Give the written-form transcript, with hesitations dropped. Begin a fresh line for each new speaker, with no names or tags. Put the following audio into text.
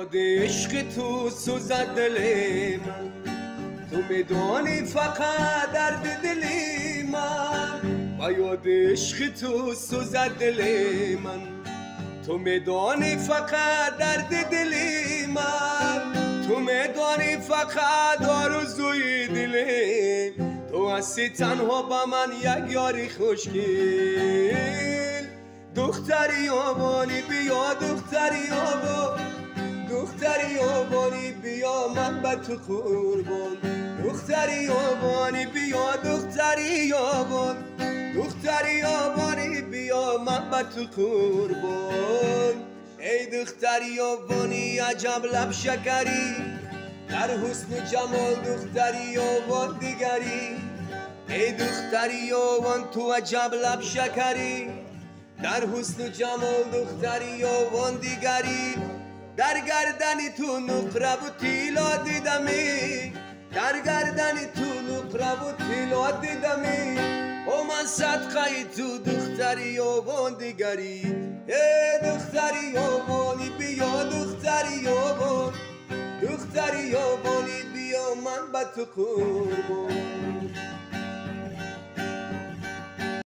یاد عشق تو سوزد دل من، تو میدانی فقط درد دلی من. و یاد عشق تو سوزد دل من، تو میدانی فقط درد دلی من. تو میدانی فقط آرزوی دلی، تو هستی تنها با من یک یاری خوشگل. دختری آبانی بیا، دختری آبان، دختری آبانی بیا من به تو قربان. دختری آبانی بیا، دختری آبان، دختری آبانی بیا من به تو قربان. ای دختری آبانی عجب لب شکری، در حسن و جمال دختری آبان دیگری. ای دختری آبان تو عجب لب شکری، در حسن و جمال دختری آبان دیگری. در گردنی تو نقره و تیلا دیدمی، در گردنی تو نقره و تیلا دیدمی. او من صدقه تو دختری آبان دیگری. ای دختری آبانی بیا، دختری آبان، دختری آبانی بیا من به تو قربان.